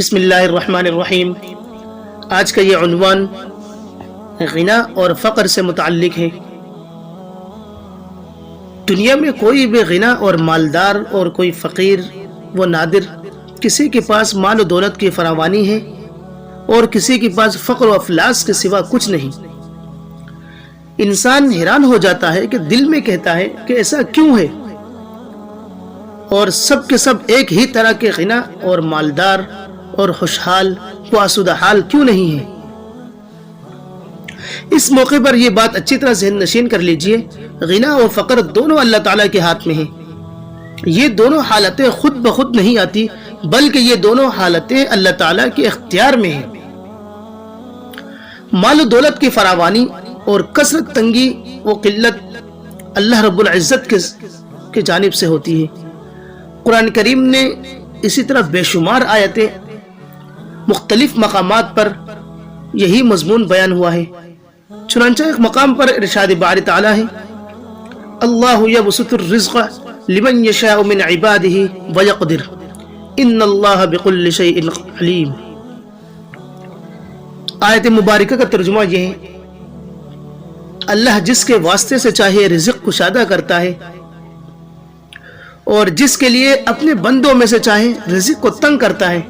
بسم اللہ الرحمن الرحیم۔ آج کا یہ عنوان غنا اور فقر سے متعلق ہے۔ دنیا میں کوئی بھی غنا اور مالدار اور کوئی فقیر و نادر، کسی کے پاس مال و دولت کی فراوانی ہے اور کسی کے پاس فقر و افلاس کے سوا کچھ نہیں۔ انسان حیران ہو جاتا ہے کہ دل میں کہتا ہے کہ ایسا کیوں ہے، اور سب کے سب ایک ہی طرح کے غنا اور مالدار اور خوشحال و آسودہ حال کیوں نہیں ہے۔ اس موقع پر یہ بات اچھی طرح ذہن نشین کر لیجئے، غنا اور فقر دونوں اللہ تعالیٰ کے ہاتھ میں ہیں۔ یہ دونوں حالتیں خود بخود نہیں آتی، بلکہ یہ دونوں حالتیں اللہ تعالیٰ کے اختیار میں ہیں۔ مال و دولت کی فراوانی اور کثرت تنگی و قلت اللہ رب العزت کے جانب سے ہوتی ہے۔ قرآن کریم نے اسی طرح بے شمار آیتیں مختلف مقامات پر یہی مضمون بیان ہوا ہے۔ چنانچہ ایک مقام پر ارشاد باری تعالیٰ ہے، اللہ یبسط الرزق لمن یشاء من عبادہ ویقدر ان اللہ بکل شیء علیم۔ آیت مبارکہ کا ترجمہ یہ ہے، اللہ جس کے واسطے سے چاہے رزق کشادہ کرتا ہے اور جس کے لیے اپنے بندوں میں سے چاہے رزق کو تنگ کرتا ہے،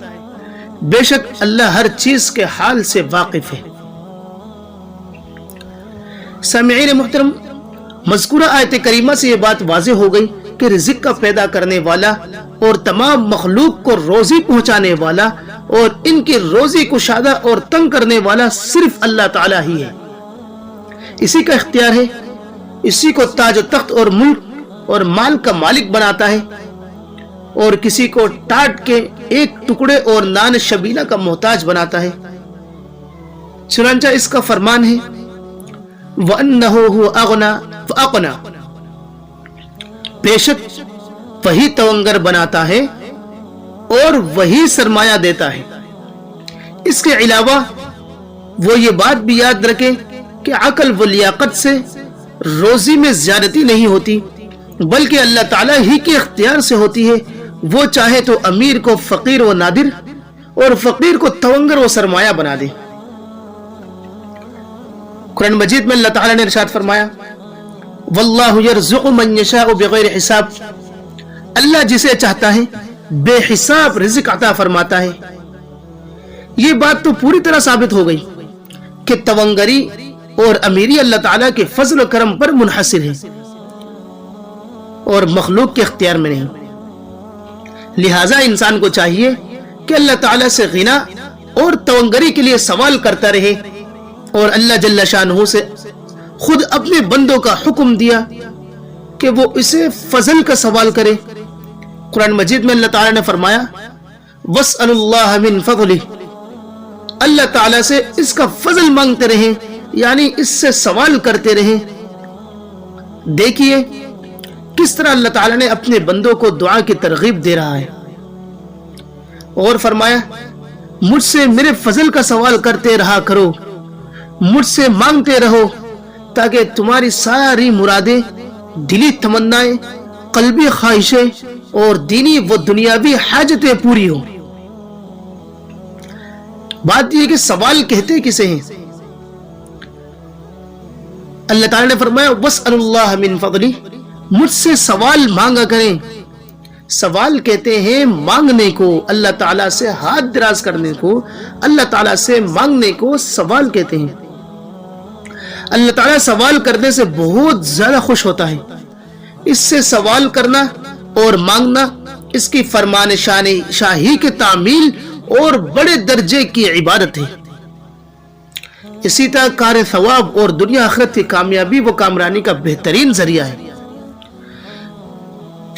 بے شک اللہ ہر چیز کے حال سے واقف ہے۔ سامعین محترم، مذکورہ آیت کریمہ سے یہ بات واضح ہو گئی کہ رزق کا پیدا کرنے والا اور تمام مخلوق کو روزی پہنچانے والا اور ان کی روزی کشادہ اور تنگ کرنے والا صرف اللہ تعالیٰ ہی ہے۔ اسی کا اختیار ہے، اسی کو تاج و تخت اور ملک اور مال کا مالک بناتا ہے، اور کسی کو ٹاٹ کے ایک ٹکڑے اور نان شبینہ کا محتاج بناتا ہے۔ چنانچہ اس کا فرمان ہے، وَأَنَّهُ هُوَ أَغْنَى فَأَقْنَى، بے شک وہی توانگر بناتا ہے اور وہی سرمایہ دیتا ہے۔ اس کے علاوہ وہ یہ بات بھی یاد رکھے کہ عقل و لیاقت سے روزی میں زیادتی نہیں ہوتی، بلکہ اللہ تعالیٰ ہی کے اختیار سے ہوتی ہے۔ وہ چاہے تو امیر کو فقیر و نادر اور فقیر کو توانگر و سرمایہ بنا دے۔ قرآن مجید میں اللہ تعالیٰ نے ارشاد فرمایا، واللہ یرزق من یشاء بغیر حساب، اللہ جسے چاہتا ہے بے حساب رزق عطا فرماتا ہے۔ یہ بات تو پوری طرح ثابت ہو گئی کہ توانگری اور امیری اللہ تعالیٰ کے فضل و کرم پر منحصر ہے اور مخلوق کے اختیار میں نہیں۔ لہٰذا انسان کو چاہیے کہ اللہ تعالیٰ سے غنا اور توانگری کے لیے سوال کرتا رہے، اور اللہ جل شانہ سے خود اپنے بندوں کا حکم دیا کہ وہ اسے فضل کا سوال کرے۔ قرآن مجید میں اللہ تعالیٰ نے فرمایا، وَاسْأَلُوا اللَّهَ مِن فَضْلِهِ، اللہ تعالیٰ سے اس کا فضل مانگتے رہیں، یعنی اس سے سوال کرتے رہیں۔ دیکھیے کس طرح اللہ تعالیٰ نے اپنے بندوں کو دعا کی ترغیب دے رہا ہے، اور فرمایا، مجھ سے میرے فضل کا سوال کرتے رہا کرو، مجھ سے مانگتے رہو، تاکہ تمہاری ساری مرادیں، دلی تمنائیں، قلبی خواہشیں اور دینی و دنیاوی حاجتیں پوری ہوں۔ بات یہ کہ سوال کہتے کسے ہیں؟ اللہ تعالیٰ نے فرمایا، وَاسْأَلُوا اللَّهَ مِن فَضْلِهِ، مجھ سے سوال مانگا کریں۔ سوال کہتے ہیں مانگنے کو، اللہ تعالیٰ سے ہاتھ دراز کرنے کو، اللہ تعالیٰ سے مانگنے کو سوال کہتے ہیں۔ اللہ تعالیٰ سوال کرنے سے بہت زیادہ خوش ہوتا ہے۔ اس سے سوال کرنا اور مانگنا اس کی فرمان شاہی کے تعمیل اور بڑے درجے کی عبادت ہے۔ اسی طرح کار ثواب اور دنیا آخرت کی کامیابی و کامرانی کا بہترین ذریعہ ہے۔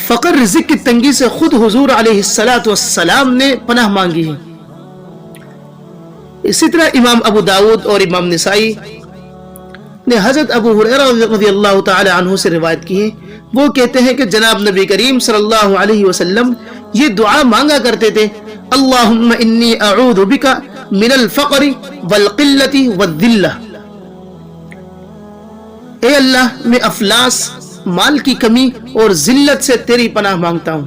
فقر رزق کی تنگی سے خود حضور علیہ السلام نے پناہ مانگی ہے۔ اسی طرح امام ابو داود اور امام نسائی نے حضرت ابو ہریرہ رضی اللہ تعالی عنہ سے روایت کی ہے، وہ کہتے ہیں کہ جناب نبی کریم صلی اللہ علیہ وسلم یہ دعا مانگا کرتے تھے، اللہم انی اعوذ بک من الفقر والقلت والذلہ، اے اللہ میں افلاس، مال کی کمی اور ذلت سے تیری پناہ مانگتا ہوں۔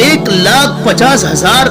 1,50,000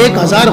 1,000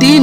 3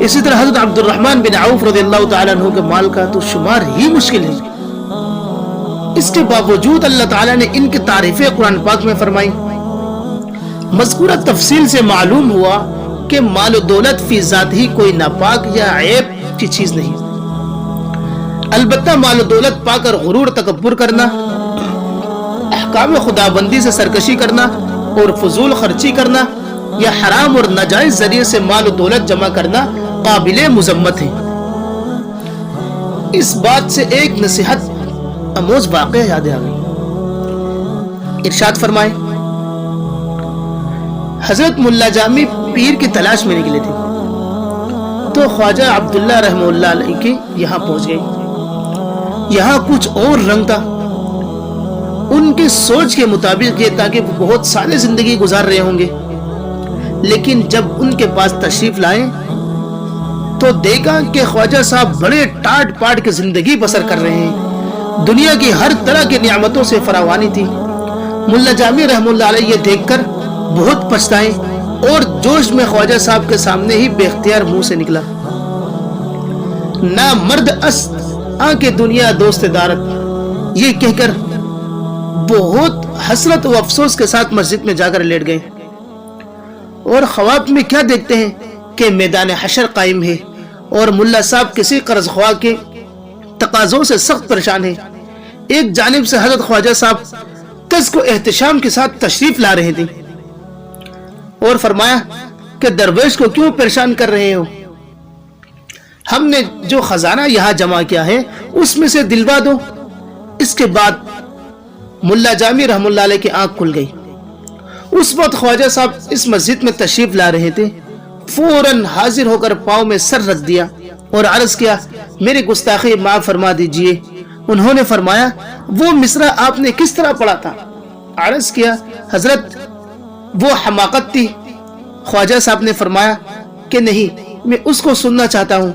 اسی طرح حضرت عبد الرحمن بن عوف رضی اللہ تعالیٰ عنہ کے مال کا تو شمار ہی مشکل ہے، اس کے باوجود اللہ تعالیٰ نے ان کی تعریفیں قرآن پاک میں فرمائی۔ مذکورہ تفصیل سے معلوم ہوا کہ مال و دولت فی ذات ہی کوئی ناپاک یا عیب کی چیز نہیں، البتہ مال و دولت پا کر غرور تکبر کرنا، احکام خدا بندی سے سرکشی کرنا اور فضول خرچی کرنا یا حرام اور ناجائز ذریعے سے مال و دولت جمع کرنا قابل مذمت ہے۔ اس بات سے ایک نصیحت آموز واقعہ یاد آ گئی۔ ارشاد فرمائے، حضرت ملا جامی پیر کی تلاش میں نکلے تھے تو خواجہ عبداللہ رحمہ اللہ علیہ کے یہاں پہنچ گئے۔ یہاں کچھ اور رنگ تھا، ان کی سوچ کے مطابق یہ تھا کہ وہ بہت سالے زندگی گزار رہے ہوں گے، لیکن جب ان کے پاس تشریف لائے تو دیکھا کہ خواجہ صاحب بڑے ٹاٹ پاٹ کی زندگی بسر کر رہے ہیں، دنیا کی ہر طرح کی نعمتوں سے فراوانی تھی۔ ملا جامی رحمہ اللہ علیہ یہ دیکھ کر بہت پچھتائے اور جوش میں خواجہ صاحب کے سامنے ہی بے اختیار منہ سے نکلا، نہ مرد است آنکھ دنیا دوست دارت، یہ کہہ کر بہت حسرت و افسوس کے ساتھ مسجد میں جا کر لیٹ گئے۔ اور خواب میں کیا دیکھتے ہیں کہ میدان حشر قائم ہے اور ملا صاحب کسی قرض خواہ کے تقاضوں سے سخت پریشان ہیں۔ ایک جانب سے حضرت خواجہ صاحب تذ کو احتشام کے ساتھ تشریف لا رہے تھے اور فرمایا کہ درویش کو کیوں پریشان کر رہے ہو، ہم نے جو خزانہ یہاں جمع کیا ہے اس میں سے دلوا دو۔ اس کے بعد ملا جامی رحمہ اللہ علیہ کی آنکھ کھل گئی۔ اس وقت خواجہ صاحب اس مسجد میں تشریف لا رہے تھے، فوراً حاضر ہو کر پاؤں میں سر رکھ دیا اور عرض کیا، میری گستاخی معاف فرما دیجئے۔ انہوں نے فرمایا، وہ مصرع آپ نے کس طرح پڑھا تھا؟ عرض کیا، حضرت وہ حماقت تھی۔ خواجہ صاحب نے فرمایا کہ نہیں، میں اس کو سننا چاہتا ہوں۔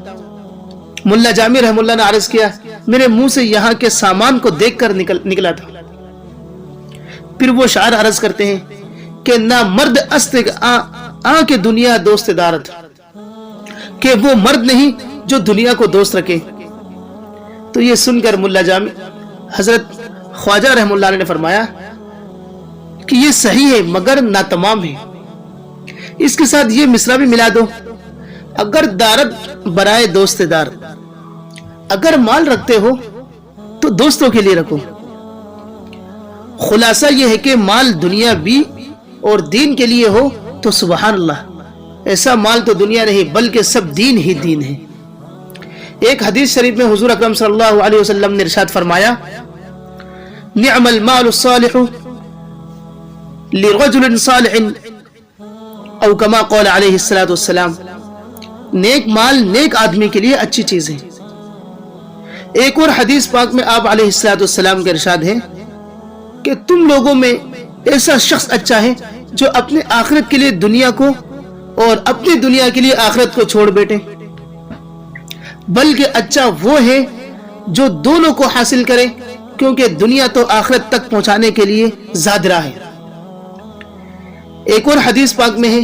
ملا جامی رحمہ اللہ نے عرض کیا، میرے منہ سے یہاں کے سامان کو دیکھ کر نکلا تھا۔ پھر وہ شاعر عرض کرتے ہیں کہ نہ مرد است آنکھ دنیا دوست دارت، کہ وہ مرد نہیں جو دنیا کو دوست رکھے۔ تو یہ سن کر ملا جامی حضرت خواجہ رحمہ اللہ علیہ نے فرمایا کہ یہ صحیح ہے مگر ناتمام ہے، اس کے ساتھ یہ مصرع بھی ملا دو، اگر دارت برائے دوست دار، اگر مال رکھتے ہو تو دوستوں کے لیے رکھو۔ خلاصہ یہ ہے کہ مال دنیا بھی اور دین کے لیے ہو تو سبحان اللہ، ایسا مال تو دنیا نہیں بلکہ سب دین ہی دین ہے۔ ایک حدیث شریف میں حضور اکرم صلی اللہ علیہ وسلم نے ارشاد فرمایا، نعم المال الصالح لرجل صالح، او کما قال علیہ الصلوۃ والسلام، نیک مال نیک آدمی کے لیے اچھی چیز ہے۔ ایک اور حدیث پاک میں آپ علیہ الصلوۃ والسلام کا ارشاد ہے کہ تم لوگوں میں ایسا شخص اچھا ہے جو اپنے آخرت کے لیے دنیا کو اور اپنی دنیا کے لیے آخرت کو چھوڑ بیٹھے، بلکہ اچھا وہ ہے جو دونوں کو حاصل کرے، کیونکہ دنیا تو آخرت تک پہنچانے کے لیے زاد راہ ہے۔ ایک اور حدیث پاک میں ہے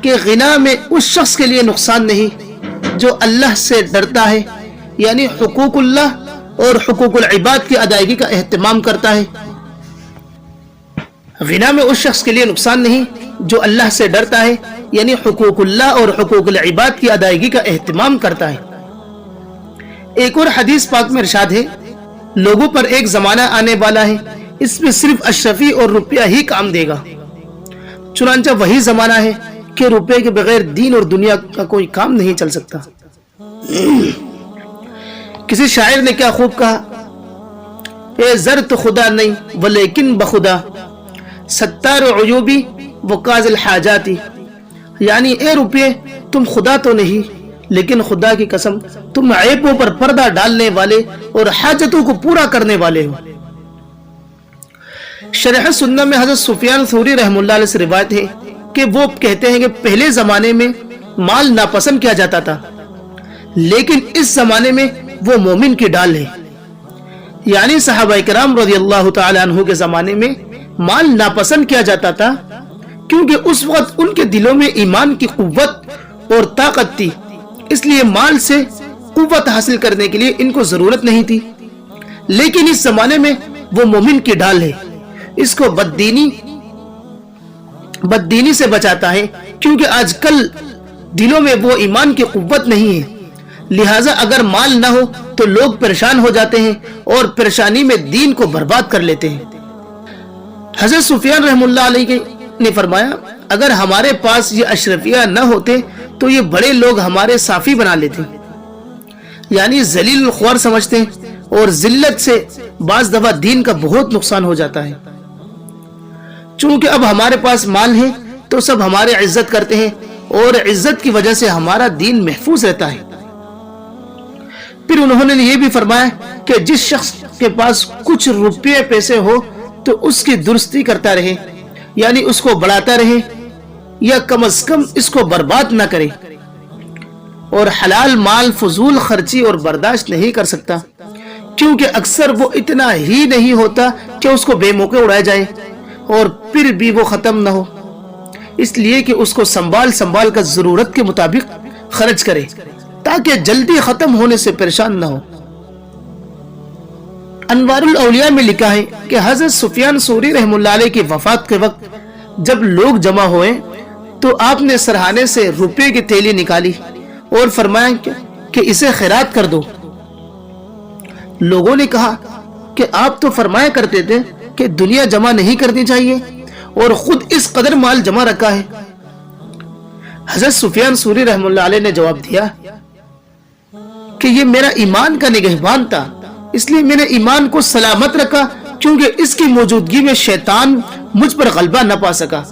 کہ غنا میں اس شخص کے لیے نقصان نہیں جو اللہ سے ڈرتا ہے، یعنی حقوق اللہ اور حقوق العباد کی ادائیگی کا اہتمام کرتا ہے۔ غنا میں اس شخص کے لیے نقصان نہیں جو اللہ سے ڈرتا ہے، یعنی حقوق اللہ اور حقوق العباد کی ادائیگی کا اہتمام کرتا ہے۔ ایک اور حدیث پاک میں ارشاد ہے، لوگوں پر ایک زمانہ آنے والا ہے، اس میں صرف اشرفی اور روپیہ ہی کام دے گا، چنانچہ وہی زمانہ ہے کہ روپے کے بغیر دین اور دنیا کا کوئی کام نہیں چل سکتا۔ کسی شاعر نے کیا خوب کہا، اے زر تو خدا نہیں ولیکن بخدا، ستار عیوبی وقاض الحاجاتی، یعنی اے روپے تم خدا تو نہیں لیکن خدا کی قسم تم عیبوں پر پردہ ڈالنے والے اور حاجتوں کو پورا کرنے والے ہو۔ شرح سنہ میں حضرت سفیان ثوری رحمہ اللہ علیہ سے روایت ہے کہ وہ کہتے ہیں کہ پہلے زمانے میں مال ناپسند کیا جاتا تھا، لیکن اس زمانے میں وہ مومن کی ڈال ہے، یعنی صحابہ کرام رضی اللہ تعالی عنہ کے زمانے میں مال ناپسند کیا جاتا تھا کیونکہ اس وقت ان کے دلوں میں ایمان کی قوت اور طاقت تھی اس لیے مال سے قوت حاصل کرنے کے لیے ان کو ضرورت نہیں تھی، لیکن اس زمانے میں وہ مومن کی ڈھال ہے، اس کو بددینی سے بچاتا ہے، کیونکہ آج کل دلوں میں وہ ایمان کی قوت نہیں ہے، لہٰذا اگر مال نہ ہو تو لوگ پریشان ہو جاتے ہیں اور پریشانی میں دین کو برباد کر لیتے ہیں۔ حضرت سفیان رحم اللہ علیہ نے فرمایا اگر ہمارے پاس یہ اشرفیہ نہ ہوتے تو یہ بڑے لوگ ہمارے صافی بنا لیتے، یعنی ذلیل الخوار سمجھتے ہیں، اور ذلت سے بعض دفعہ دین کا بہت نقصان ہو جاتا ہے۔ چونکہ اب ہمارے پاس مال ہے تو سب ہمارے عزت کرتے ہیں اور عزت کی وجہ سے ہمارا دین محفوظ رہتا ہے۔ پھر انہوں نے یہ بھی فرمایا کہ جس شخص کے پاس کچھ روپے پیسے ہو تو اس کی درستی کرتا رہے، یعنی اس کو بڑھاتا رہے یا کم از کم اس کو برباد نہ کرے، اور حلال مال فضول خرچی اور برداشت نہیں کر سکتا، کیونکہ اکثر وہ اتنا ہی نہیں ہوتا کہ اس کو بے موقع اڑایا جائے اور پھر بھی وہ ختم نہ ہو، اس لیے کہ اس کو سنبھال کر ضرورت کے مطابق خرچ کرے تاکہ جلدی ختم ہونے سے پریشان نہ ہو۔ انوار الاولیاء میں لکھا ہے کہ حضرت سفیان ثوری رحم اللہ علیہ کی وفات کے وقت جب لوگ جمع ہوئے تو آپ نے سرہانے سے روپے کی تھیلی نکالی اور فرمایا کہ اسے خیرات کر دو۔ لوگوں نے کہا کہ آپ تو فرمایا کرتے تھے کہ دنیا جمع نہیں کرنی چاہیے اور خود اس قدر مال جمع رکھا ہے۔ حضرت سفیان ثوری رحم اللہ علیہ نے جواب دیا کہ یہ میرا ایمان کا نگہبان تھا، اس لیے میں نے ایمان کو سلامت رکھا، کیونکہ اس کی موجودگی میں شیطان مجھ پر غلبہ نہ پا سکا۔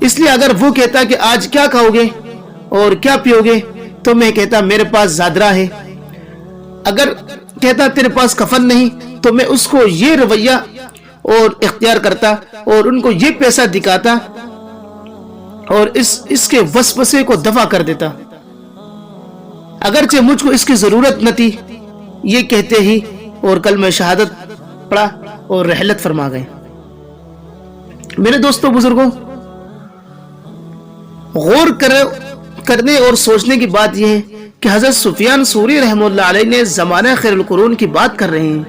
اس لیے اگر وہ کہتا کہ آج کیا کھاؤ گے اور کیا پیو گے تو میں کہتا میرے پاس زادرہ ہے، اگر کہتا تیرے پاس کفن نہیں تو میں اس کو یہ رویہ اور اختیار کرتا اور ان کو یہ پیسہ دکھاتا اور اس کے وسوسے کو دفع کر دیتا، اگرچہ مجھ کو اس کی ضرورت نہ تھی۔ یہ کہتے ہی اور کلمہ شہادت پڑھا اور رحلت فرما گئے۔ میرے دوستوں بزرگوں، غور کرنے اور سوچنے کی بات یہ ہے کہ حضرت سفیان ثوری رحم اللہ علیہ نے زمانہ خیر القرون کی بات کر رہے ہیں،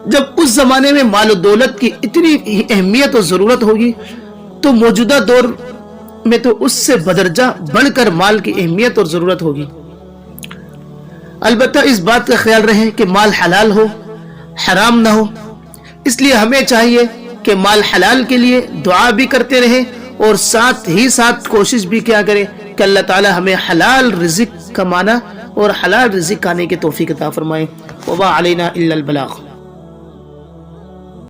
جب اس زمانے میں مال و دولت کی اتنی اہمیت اور ضرورت ہوگی تو موجودہ دور میں تو اس سے بدرجہ بڑھ کر مال کی اہمیت اور ضرورت ہوگی۔ البتہ اس بات کا خیال رہے کہ مال حلال ہو، حرام نہ ہو، اس لیے ہمیں چاہیے کہ مال حلال کے لیے دعا بھی کرتے رہے اور ساتھ ہی ساتھ کوشش بھی کیا کرے کہ اللہ تعالی ہمیں حلال رزق کمانا اور حلال رزق کھانے کی توفیق عطا فرمائے۔ وما علینا الا البلاغ۔